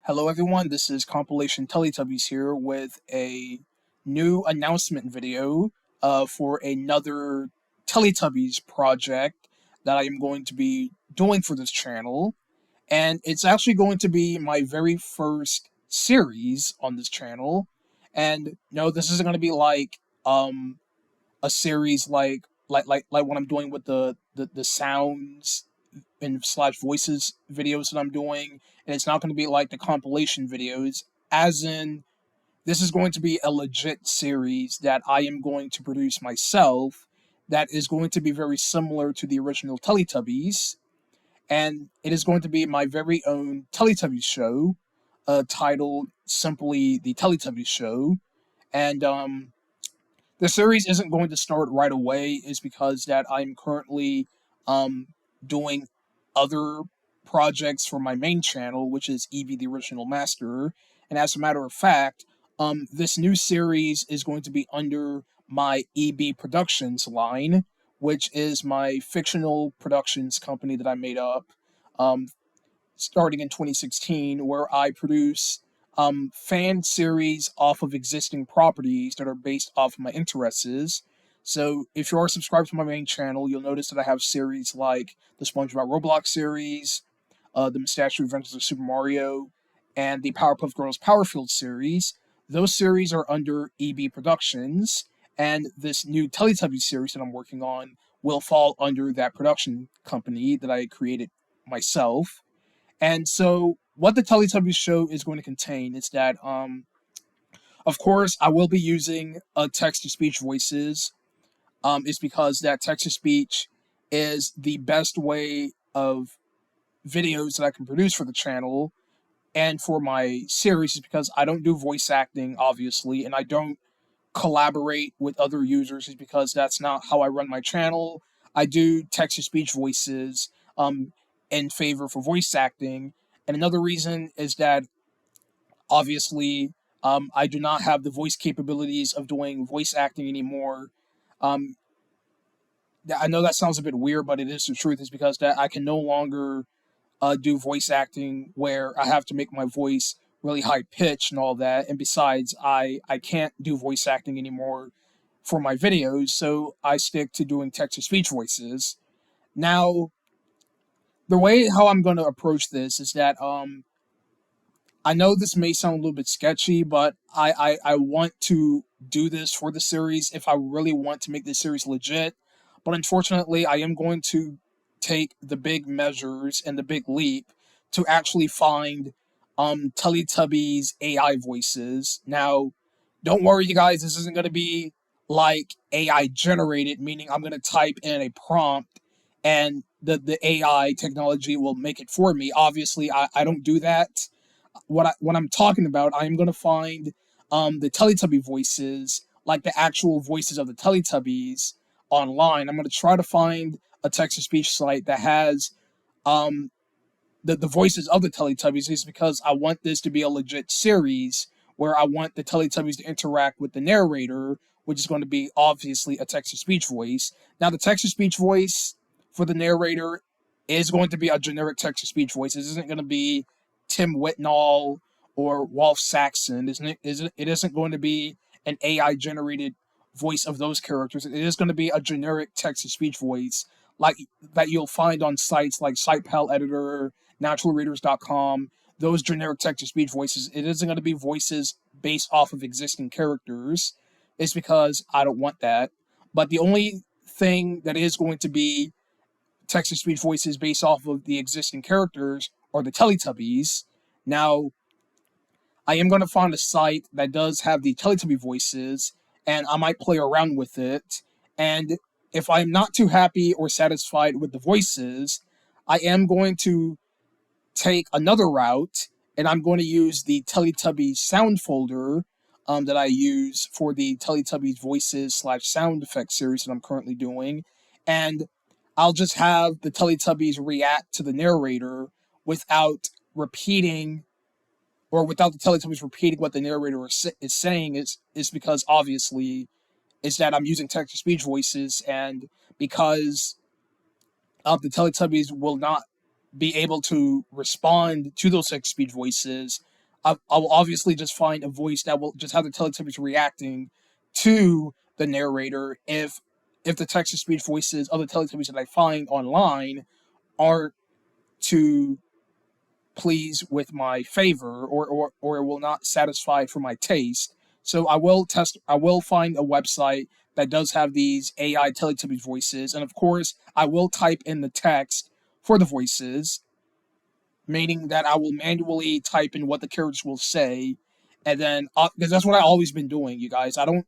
Hello everyone, this is Compilation Teletubbies here with a new announcement video for another Teletubbies project that I am going to be doing for this channel. And it's actually going to be my very first series on this channel. And no, this isn't going to be like a series like what I'm doing with the sounds and slash voices videos that I'm doing, and it's not going to be like the compilation videos. As in, this is going to be a legit series that I am going to produce myself. That is going to be very similar to the original Teletubbies, and it is going to be my very own Teletubbies show, titled simply the Teletubbies Show. And the series isn't going to start right away is because that I'm currently um doing other projects for my main channel, which is Evie the Original Master. And as a matter of fact, this new series is going to be under my EB Productions line, which is my fictional productions company that I made up um, starting in 2016, where I produce fan series off of existing properties that are based off of my interests. So if you are subscribed to my main channel, you'll notice that I have series like the SpongeBob Roblox series, the Mustachio Adventures of Super Mario, and the Powerpuff Girls Powerfield series. Those series are under EB Productions, and this new Teletubbies series that I'm working on will fall under that production company that I created myself. And so, what the Teletubbies show is going to contain is that, of course, I will be using text to speech voices. Is because that text to speech is the best way of videos that I can produce for the channel and for my series. Is because I don't do voice acting, obviously, and I don't collaborate with other users. Is because that's not how I run my channel. I do text to speech voices. In favor for voice acting. And another reason is that obviously I do not have the voice capabilities of doing voice acting anymore. Um, I know that sounds a bit weird, but it is the truth. Is because that I can no longer do voice acting where I have to make my voice really high pitched and all that. And besides, I can't do voice acting anymore for my videos, so I stick to doing text to speech voices. Now, the way how I'm going to approach this is that I know this may sound a little bit sketchy, but I want to do this for the series if I really want to make this series legit. But unfortunately, I am going to take the big measures and the big leap to actually find Teletubbies AI voices. Now, don't worry, you guys, this isn't going to be like AI generated, meaning I'm going to type in a prompt and the AI technology will make it for me. Obviously, I don't do that. What I'm talking about, I'm gonna find the Teletubby voices, like the actual voices of the Teletubbies online. I'm gonna try to find a text to speech site that has um the voices of the Teletubbies, is because I want this to be a legit series where I want the Teletubbies to interact with the narrator, which is going to be obviously a text to speech voice. Now, the text to speech voice for the narrator is going to be a generic text to speech voice. It isn't going to be Tim Whitnall or Wolf Saxon. It isn't going to be an AI generated voice of those characters. It is going to be a generic text to speech voice like that you'll find on sites like SitePal Editor, naturalreaders.com, those generic text to speech voices. It isn't going to be voices based off of existing characters. It's because I don't want that. But the only thing that is going to be text to speech voices based off of the existing characters are the Teletubbies. Now, I am going to find a site that does have the Teletubby voices, and I might play around with it. And if I'm not too happy or satisfied with the voices, I am going to take another route, and I'm going to use the Teletubbies sound folder that I use for the Teletubbies voices slash sound effect series that I'm currently doing, and I'll just have the Teletubbies react to the narrator without repeating or without the Teletubbies repeating what the narrator is saying is because obviously is that I'm using text to speech voices, and because the Teletubbies will not be able to respond to those text to speech voices, I will obviously just find a voice that will just have the Teletubbies reacting to the narrator if the text to speech voices of the Teletubbies that I find online aren't to please with my favor, or will not satisfy for my taste. So I will find a website that does have these AI Teletubbies voices, and of course I will type in the text for the voices, meaning that I will manually type in what the characters will say, and then because that's what I always been doing, you guys. I don't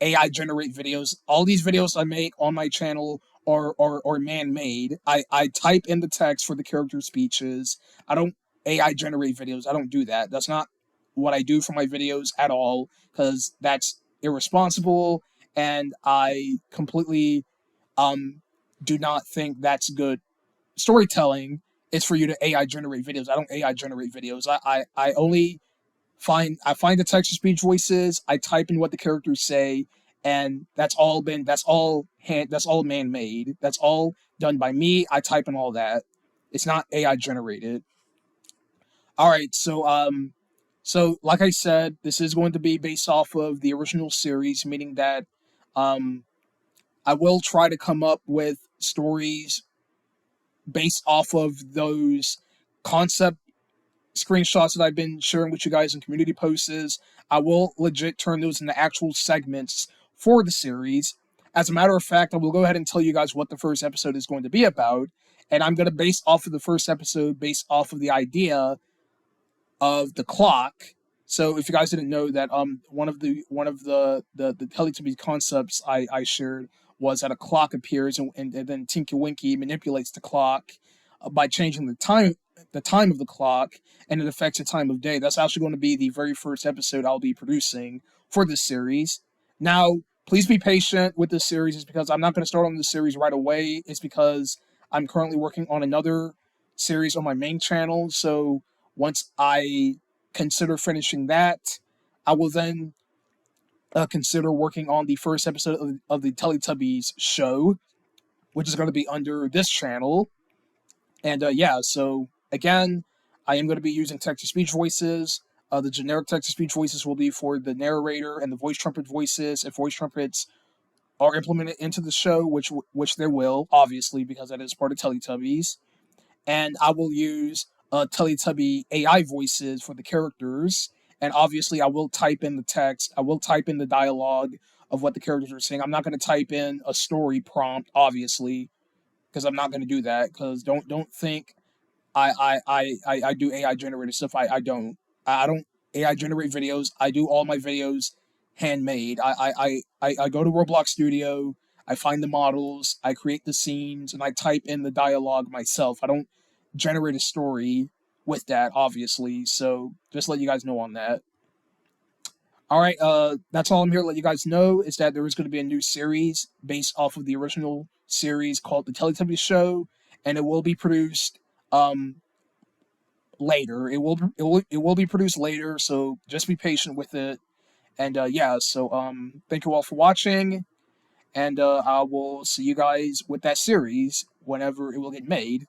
AI generate videos. All these videos I make on my channel are man made. I type in the text for the character speeches. I don't AI generate videos. I don't do that. That's not what I do for my videos at all, because that's irresponsible, and I completely um do not think that's good storytelling. Is for you to AI generate videos. I don't AI generate videos. I only find the text to speech voices, I type in what the characters say, and that's all man made. That's all done by me. I type in all that. It's not AI generated. All right, so like I said, this is going to be based off of the original series, meaning that um I will try to come up with stories based off of those concept screenshots that I've been sharing with you guys in community posts. I will legit turn those into actual segments for the series. As a matter of fact, I will go ahead and tell you guys what the first episode is going to be about, and I'm going to base off of the first episode based off of the idea of the clock. So if you guys didn't know that, one of the Teletubbies concepts I shared was that a clock appears, and then Tinky Winky manipulates the clock by changing the time of the clock, and it affects the time of day. That's actually going to be the very first episode I'll be producing for this series. Now, please be patient with this series. It's because I'm not going to start on this series right away. It's because I'm currently working on another series on my main channel. So once I consider finishing that, I will then consider working on the first episode of the Teletubbies show, which is going to be under this channel. And yeah, so again, I am going to be using text to speech voices. The generic text to speech voices will be for the narrator and the voice trumpet voices. If voice trumpets are implemented into the show, which there will, obviously, because that is part of Teletubbies. And I will use Teletubby AI voices for the characters. And obviously, I will type in the text. I will type in the dialogue of what the characters are saying. I'm not going to type in a story prompt, obviously, because I'm not going to do that. Because don't think I do AI generated stuff. I don't. I don't AI generate videos. I do all my videos handmade. I go to Roblox Studio. I find the models. I create the scenes, and I type in the dialogue myself. I don't generate a story with that, obviously. So just let you guys know on that. All right, that's all I'm here to let you guys know is that there is going to be a new series based off of the original series called The Teletubbies Show, and it will be produced um later. It will be produced later, so just be patient with it. And yeah, so thank you all for watching, and I will see you guys with that series whenever it will get made.